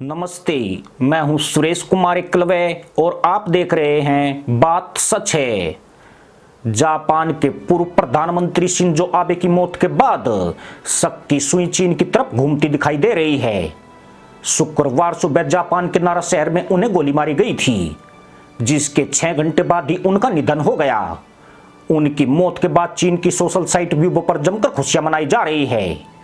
नमस्ते, मैं हूं सुरेश कुमार एकलवे और आप देख रहे हैं बात सच है। जापान के पूर्व प्रधानमंत्री शिंजो आबे की मौत के बाद शक की सुई चीन की तरफ घूमती दिखाई दे रही है। शुक्रवार सुबह जापान के नारा शहर में उन्हें गोली मारी गई थी, जिसके 6 घंटे बाद ही उनका निधन हो गया। उनकी मौत के बाद चीन की सोशल साइट वीबो पर जमकर खुशियां मनाई जा रही है।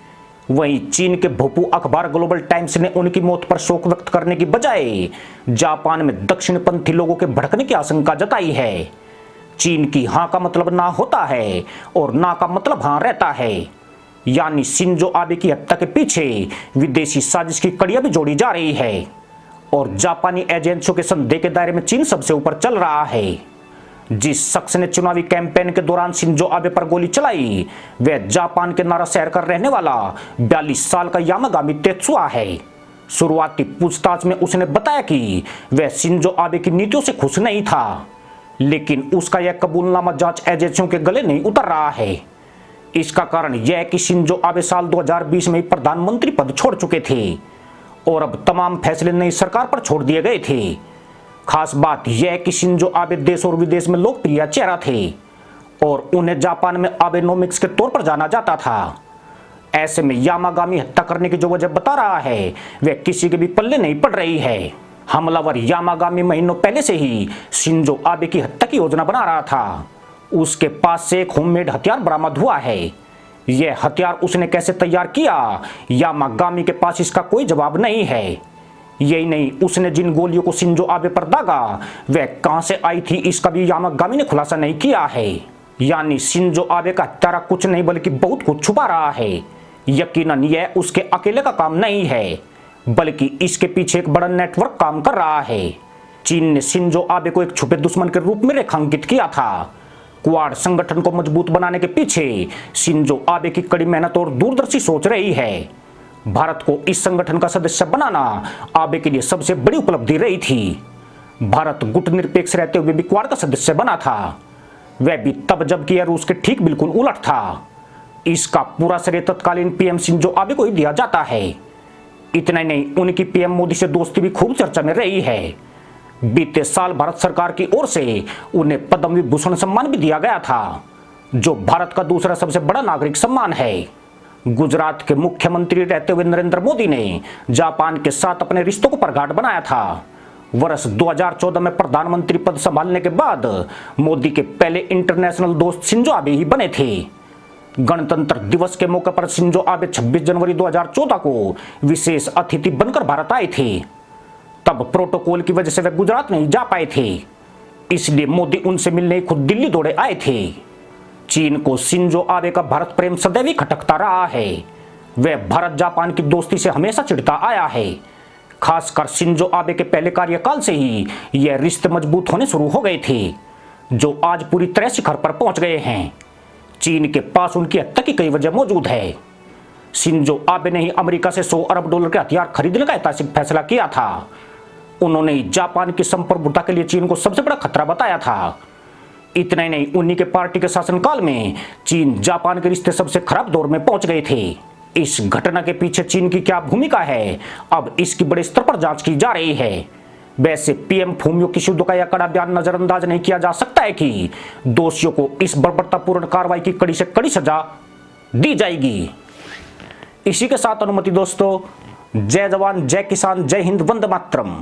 वहीं चीन के भोपू अखबार ग्लोबल टाइम्स ने उनकी मौत पर शोक व्यक्त करने की बजाय जापान में दक्षिणपंथी लोगों के भड़कने की आशंका जताई है। चीन की हां का मतलब ना होता है और ना का मतलब हां रहता है, यानी शिंजो आबे की हत्या के पीछे विदेशी साजिश की कड़ियां भी जोड़ी जा रही है और जापानी एजेंसियों के संदेह के दायरे में चीन सबसे ऊपर चल रहा है। जिस शख्स ने चुनावी कैंपेन के दौरान शिंजो आबे पर गोली चलाई, वह जापान के नारा शहर का रहने वाला 42 साल का यामागामी तेत्सुआ है। शुरुआती पूछताछ में उसने बताया कि वह शिंजो आबे की नीतियों से खुश नहीं था, लेकिन उसका यह कबूलनामा जांच एजेंसियों के गले नहीं उतर रहा है। इसका कारण यह है कि शिंजो आबे साल 2020 में प्रधानमंत्री पद छोड़ चुके थे और अब तमाम फैसले नई सरकार पर छोड़ दिए गए थे। खास बात यह है कि शिंजो आबे देश और विदेश में लोकप्रिय चेहरा थे और उन्हें जापान में आबेनोमिक्स के तौर पर जाना जाता था। ऐसे में यामागामी हत्या करने की जो वजह बता रहा है, वह किसी के भी पल्ले नहीं पड़ रही है। हमलावर यामागामी महीनों पहले से ही शिंजो आबे की हत्या की योजना बना रहा था। उसके पास से एक होममेड हथियार बरामद हुआ है। यह हथियार उसने कैसे तैयार किया, यामागामी के पास इसका कोई जवाब नहीं है। यही नहीं, उसने जिन गोलियों को शिंजो आबे पर दागा, वह कहां से आई थी, इसका भी यामागामी ने खुलासा नहीं किया है। यानी शिंजो आबे का हत्यारा कुछ नहीं बल्कि बहुत कुछ छुपा रहा है। यकीनन यह उसके अकेले का काम नहीं है, बल्कि इसके पीछे एक बड़ा नेटवर्क काम कर रहा है। चीन ने शिंजो आबे को एक छुपे दुश्मन के रूप में रेखांकित किया था। क्वाड संगठन को मजबूत बनाने के पीछे शिंजो आबे की कड़ी मेहनत और दूरदर्शी सोच रही है। भारत को इस संगठन का सदस्य बनाना आबे के लिए सबसे बड़ी उपलब्धि रही थी। भारत गुट निरपेक्ष रहते हुए भी क्वाड का सदस्य बना था, वह भी तब जबकि यह रूस के ठीक बिल्कुल उलट था। इसका पूरा श्रेय तत्कालीन पीएम शिंजो आबे को ही दिया जाता है। इतना ही नहीं, उनकी पीएम मोदी से दोस्ती भी खूब चर्चा में रही है। बीते साल भारत सरकार की ओर से उन्हें पद्म विभूषण सम्मान भी दिया गया था, जो भारत का दूसरा सबसे बड़ा नागरिक सम्मान है। गुजरात के मुख्यमंत्री रहते हुए नरेंद्र मोदी ने जापान के साथ अपने रिश्तों को प्रगाढ़ बनाया था। वर्ष 2014 में प्रधानमंत्री पद संभालने के बाद मोदी के पहले इंटरनेशनल दोस्त शिंजो आबे ही बने थे। गणतंत्र दिवस के मौके पर शिंजो आबे 26 जनवरी 2014 को विशेष अतिथि बनकर भारत आए थे। तब प्रोटोकॉल की वजह से वे गुजरात नहीं जा पाए थे, इसलिए मोदी उनसे मिलने खुद दिल्ली दौड़े आए थे। चीन को शिंजो आबे का भारत प्रेम सदैव ही खटकता रहा है। वह भारत जापान की दोस्ती से हमेशा चिढ़ता आया है। खासकर शिंजो आबे के पहले कार्यकाल से ही यह रिश्ते मजबूत होने शुरू हो गए थे, जो आज पूरी तरह शिखर पर पहुंच गए हैं। चीन के पास उनकी हत्या की कई वजह मौजूद है। शिंजो आबे ने ही अमेरिका से $100 अरब के हथियार खरीदने का ऐतिहासिक फैसला किया था। उन्होंने जापान की संप्रभुता के लिए चीन को सबसे बड़ा खतरा बताया था। इतना ही नहीं, उन्हीं के पार्टी के शासनकाल में चीन जापान के रिश्ते सबसे खराब दौर में पहुंच गए थे। इस घटना के पीछे चीन की क्या भूमिका है, अब इसकी बड़े स्तर पर जांच की जा रही है। वैसे पीएम फूमियो किशिदा का यह कड़ा बयान नजरअंदाज नहीं किया जा सकता है कि दोषियों को इस बर्बरतापूर्ण कार्रवाई की कड़ी से कड़ी सजा दी जाएगी। इसी के साथ अनुमति दोस्तों, जय जवान, जय किसान, जय हिंद, वंदे मातरम।